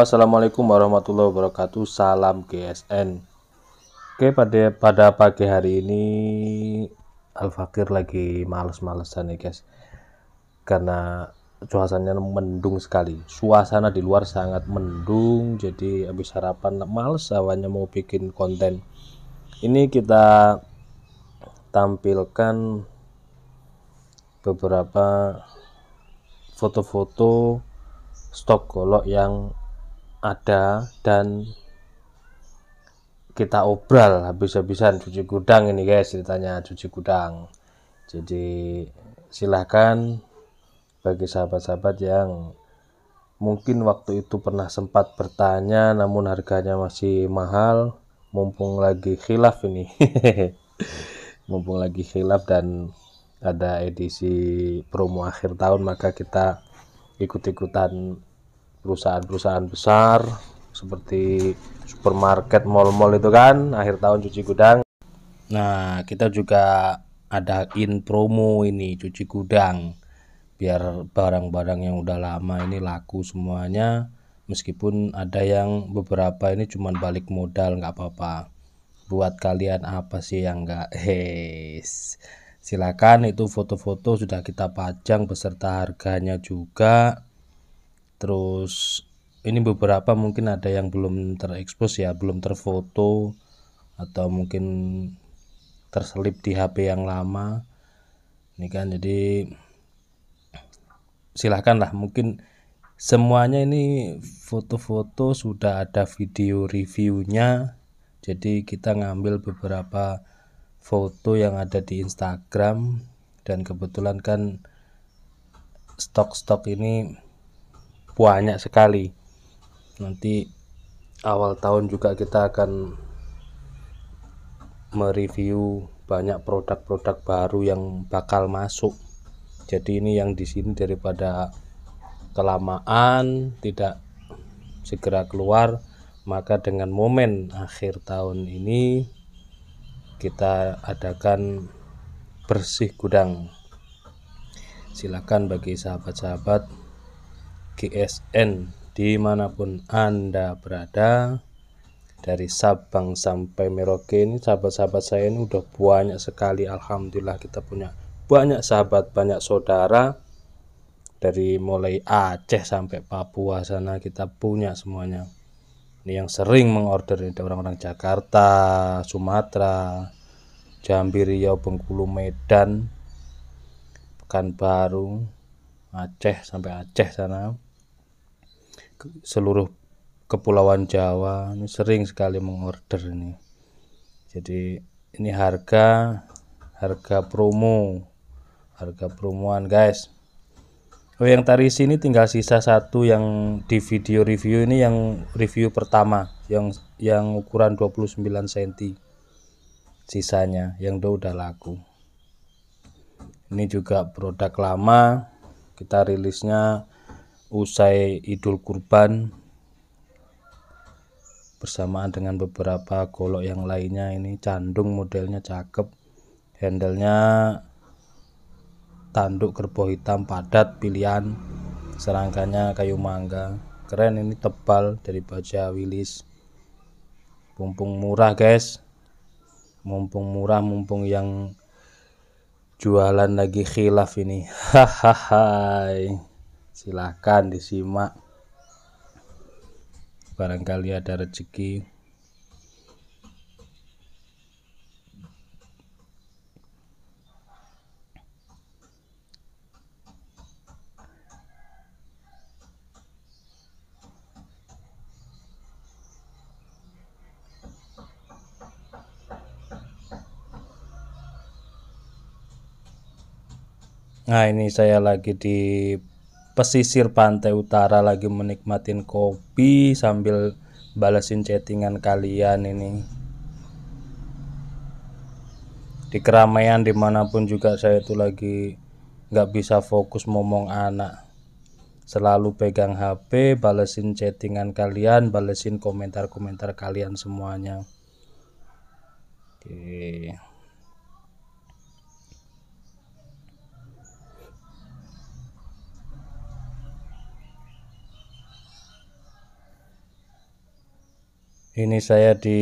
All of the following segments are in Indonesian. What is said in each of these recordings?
Assalamualaikum warahmatullahi wabarakatuh. Salam GSN. Oke, pada pagi hari ini Al-Fakir lagi males-malesan nih guys, karena cuacanya mendung sekali. Suasana di luar sangat mendung, jadi habis sarapan males awalnya mau bikin konten. Ini kita tampilkan beberapa foto-foto stok golok yang ada dan kita obral habis-habisan cuci gudang ini guys, ceritanya cuci gudang. Jadi silahkan bagi sahabat-sahabat yang mungkin waktu itu pernah sempat bertanya namun harganya masih mahal, mumpung lagi khilaf ini mumpung lagi khilaf dan ada edisi promo akhir tahun, maka kita ikut-ikutan perusahaan-perusahaan besar seperti supermarket, mal-mal itu kan akhir tahun cuci gudang. Nah, kita juga adain promo ini cuci gudang biar barang-barang yang udah lama ini laku semuanya, meskipun ada yang beberapa ini cuman balik modal, nggak apa-apa. Buat kalian apa sih yang nggak silakan, itu foto-foto sudah kita pajang beserta harganya juga. Terus ini beberapa mungkin ada yang belum terekspos ya, belum terfoto atau mungkin terselip di HP yang lama ini kan. Jadi silahkanlah, mungkin semuanya ini foto-foto sudah ada video reviewnya, jadi kita ngambil beberapa foto yang ada di Instagram dan kebetulan kan stok-stok ini banyak sekali. Nanti awal tahun juga kita akan mereview banyak produk-produk baru yang bakal masuk. Jadi ini yang di sini daripada kelamaan tidak segera keluar, maka dengan momen akhir tahun ini kita adakan bersih gudang. Silakan bagi sahabat-sahabat GSN dimanapun Anda berada, dari Sabang sampai Merauke ini sahabat-sahabat saya ini udah banyak sekali. Alhamdulillah kita punya banyak sahabat, banyak saudara, dari mulai Aceh sampai Papua sana kita punya semuanya. Ini yang sering mengorder ini orang-orang Jakarta, Sumatera, Jambi, Riau, Bengkulu, Medan, Pekanbaru, Aceh sampai Aceh sana, seluruh Kepulauan Jawa ini sering sekali mengorder ini. Jadi ini harga promoan guys. Oh, yang tadi sini tinggal sisa satu yang di video review ini, yang review pertama yang ukuran 29 cm. Sisanya yang udah laku. Ini juga produk lama, kita rilisnya usai Idul Kurban bersamaan dengan beberapa golok yang lainnya. Ini candung, modelnya cakep, handlenya tanduk kerbau hitam padat pilihan, serangkanya kayu mangga, keren. Ini tebal dari baja Willis. Mumpung murah guys, mumpung yang jualan lagi khilaf ini. Hahaha, silahkan disimak, barangkali ada rezeki. Nah, ini saya lagi di pesisir pantai utara, lagi menikmatin kopi sambil balesin chattingan kalian ini. Di keramaian dimanapun juga saya itu lagi nggak bisa fokus ngomong anak, selalu pegang HP, balesin chattingan kalian, balesin komentar-komentar kalian semuanya. Oke. Ini saya di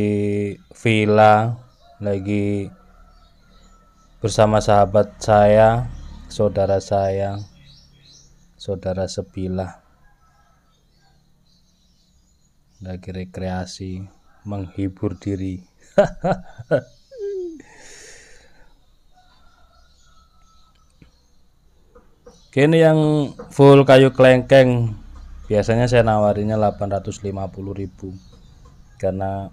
villa lagi bersama sahabat saya, saudara sebilah, lagi rekreasi, menghibur diri. Kini yang full kayu kelengkeng biasanya saya nawarinya 850.000 karena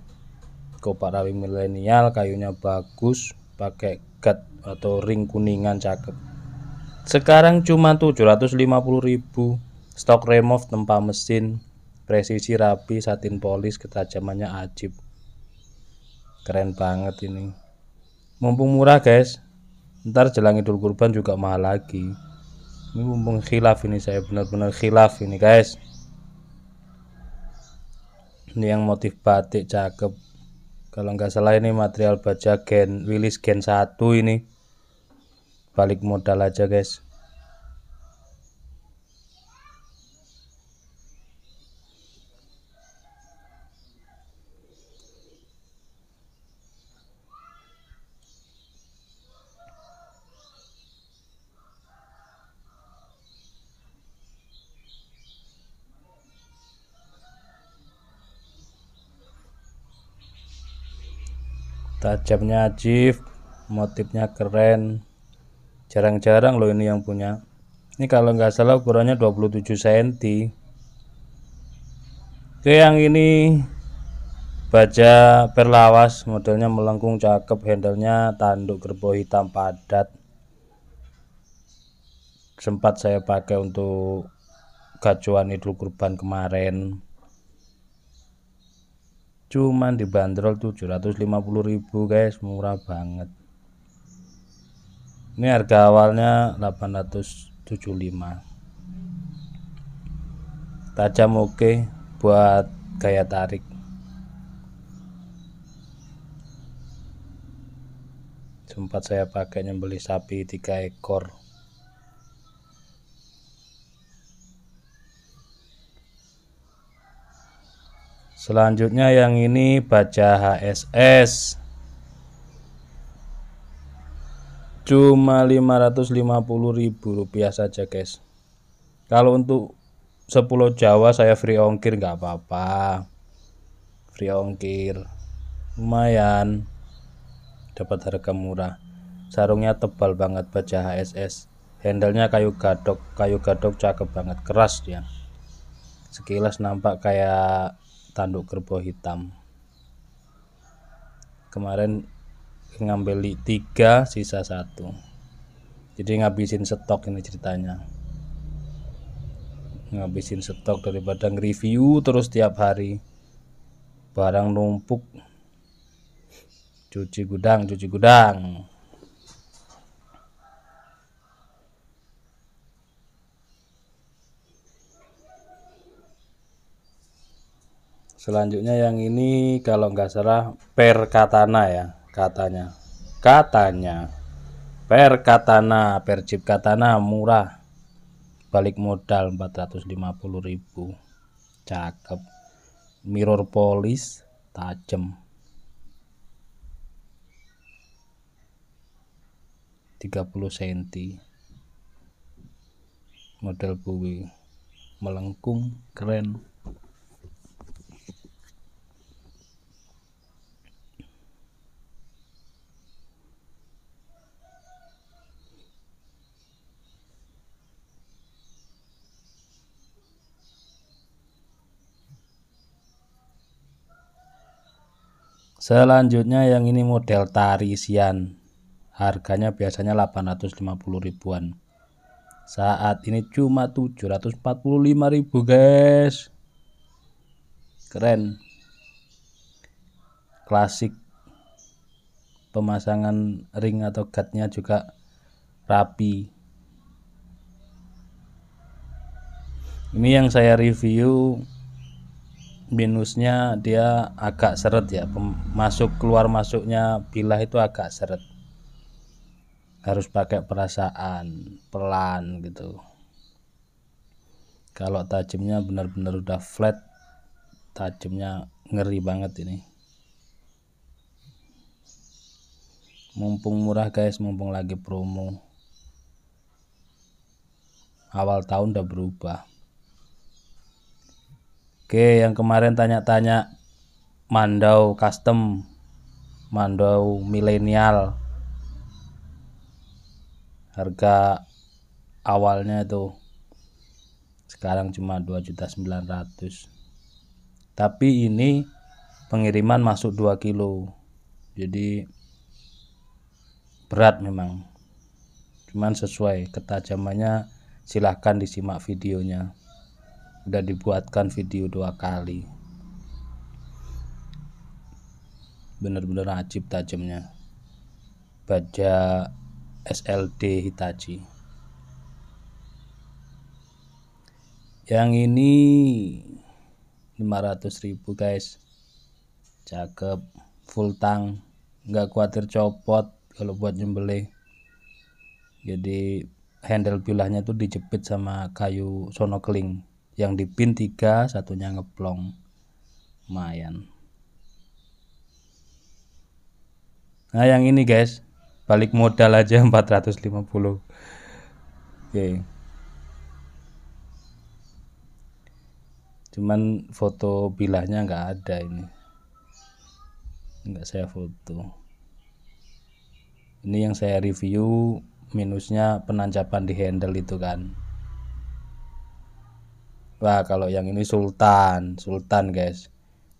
kopak rawi milenial, kayunya bagus, pakai gat atau ring kuningan cakep. Sekarang cuma 750.000. Stok remove tempa mesin, presisi rapi, satin polis, ketajamannya ajib. Keren banget ini. Mumpung murah guys, ntar jelang Idul Kurban juga mahal lagi. Ini mumpung khilaf, ini saya benar-benar khilaf ini guys. Ini yang motif batik cakep. Kalau nggak salah ini material baja Willis Gen 1 ini. Balik modal aja guys. Tajamnya ajib, motifnya keren, jarang-jarang loh ini yang punya. Ini kalau nggak salah ukurannya 27 cm. Oke, yang ini baja perlawas, modelnya melengkung cakep, handlenya tanduk kerbau hitam padat. Sempat saya pakai untuk gacuan Idul Kurban kemarin. Cuman dibanderol 750.000 guys, murah banget. Ini harga awalnya 875. Tajam oke, buat gaya tarik. Sempat saya pakai nyembeli sapi 3 ekor. Selanjutnya yang ini baja HSS, cuma 550.000 saja guys. Kalau untuk 10 Jawa saya free ongkir, nggak apa-apa, free ongkir, lumayan dapat harga murah. Sarungnya tebal banget, baja HSS, handlenya kayu gadok cakep banget, keras dia, sekilas nampak kayak tanduk kerbau hitam. Kemarin ngambil 3 sisa 1, jadi ngabisin stok. Ini ceritanya ngabisin stok daripada nge-review terus tiap hari, barang numpuk. Cuci gudang. Selanjutnya yang ini kalau nggak salah per katana ya, katanya per katana, per chip katana murah, balik modal 450.000. Cakep, mirror polish, tajam, 30 cm, model buwi, melengkung, keren. Selanjutnya yang ini model tarisian, harganya biasanya 850.000-an. Saat ini cuma 745.000 guys. Keren, klasik, pemasangan ring atau gatnya juga rapi. Ini yang saya review, minusnya dia agak seret ya, masuk keluar masuknya bilah itu agak seret, harus pakai perasaan, pelan gitu. Kalau tajamnya benar-benar udah flat, tajamnya ngeri banget ini. Mumpung murah guys, mumpung lagi promo. Awal tahun udah berubah. Oke, yang kemarin tanya-tanya Mandau custom, Mandau milenial, harga awalnya tuh sekarang cuma 2.900.000. Tapi ini pengiriman masuk 2 kilo, jadi berat memang, cuman sesuai ketajamannya. Silahkan disimak videonya, udah dibuatkan video 2 kali, bener-bener ajib tajamnya. Baja SLD Hitachi. Yang ini 500.000 guys, cakep, full tang, nggak khawatir copot kalau buat nyembelih. Jadi handle bilahnya tuh dijepit sama kayu sonokling, yang dipin 3, satunya ngeplong, lumayan. Nah yang ini guys, balik modal aja 450. Oke. Cuman foto bilahnya nggak ada, ini nggak saya foto. Ini yang saya review, minusnya penancapan di handle itu kan. Wah kalau yang ini Sultan guys,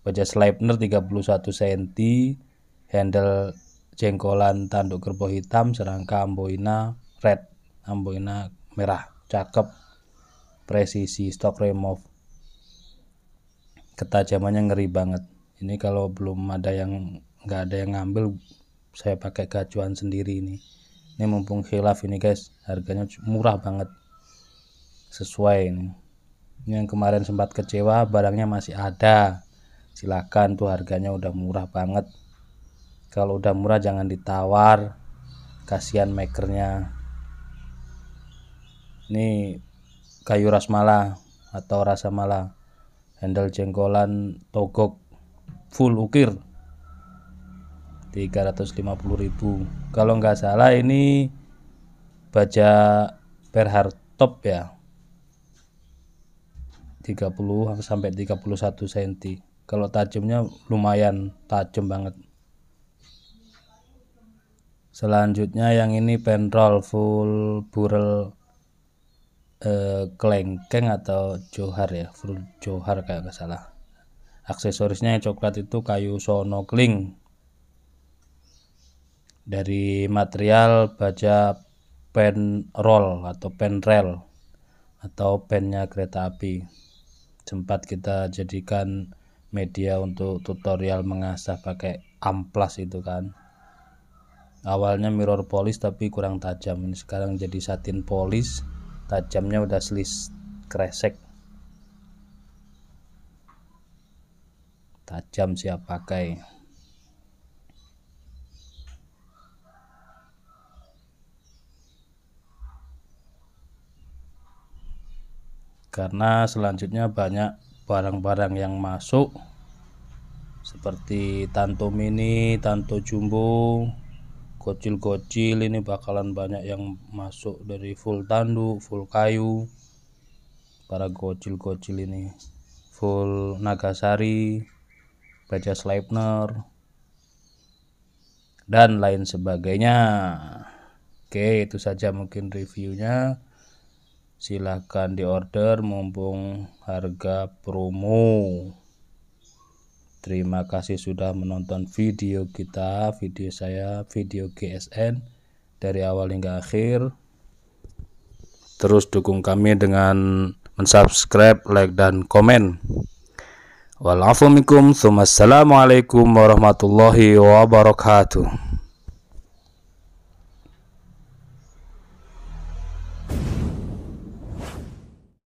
baja Sleipner 31 cm, handle jengkolan tanduk kerbau hitam, serangka amboina red, amboina merah, cakep, presisi, stock remove, ketajamannya ngeri banget. Ini kalau belum ada yang, nggak ada yang ngambil, saya pakai gacuan sendiri ini. Ini mumpung khilaf ini guys, harganya murah banget, sesuai ini. Ini yang kemarin sempat kecewa, barangnya masih ada, silahkan tuh, harganya udah murah banget. Kalau udah murah jangan ditawar, kasihan makernya. Ini kayu rasmala atau rasamala, handle jengkolan togok full ukir, 350.000. Kalau nggak salah ini baja Perhard top ya, 30 sampai 31 cm. Kalau tajamnya lumayan tajam banget. Selanjutnya yang ini penroll full burel kelengkeng atau johar ya, full johar kayak nggak salah. Aksesorisnya yang coklat itu kayu sonokling, dari material baja pen roll atau pen rail atau pennya kereta api. Sempat kita jadikan media untuk tutorial mengasah pakai amplas itu kan. Awalnya mirror polish tapi kurang tajam, ini sekarang jadi satin polish, tajamnya udah selis kresek, tajam siap pakai. Karena selanjutnya banyak barang-barang yang masuk seperti Tanto mini, Tanto jumbo, gocil-gocil, ini bakalan banyak yang masuk dari full tanduk, full kayu. Para gocil-gocil ini full Nagasari, baja Sleipner, dan lain sebagainya. Oke, itu saja mungkin reviewnya. Silahkan diorder mumpung harga promo. Terima kasih sudah menonton video kita, video saya, video GSN dari awal hingga akhir. Terus dukung kami dengan mensubscribe, like, dan komen. Wassalamualaikum warahmatullahi wabarakatuh.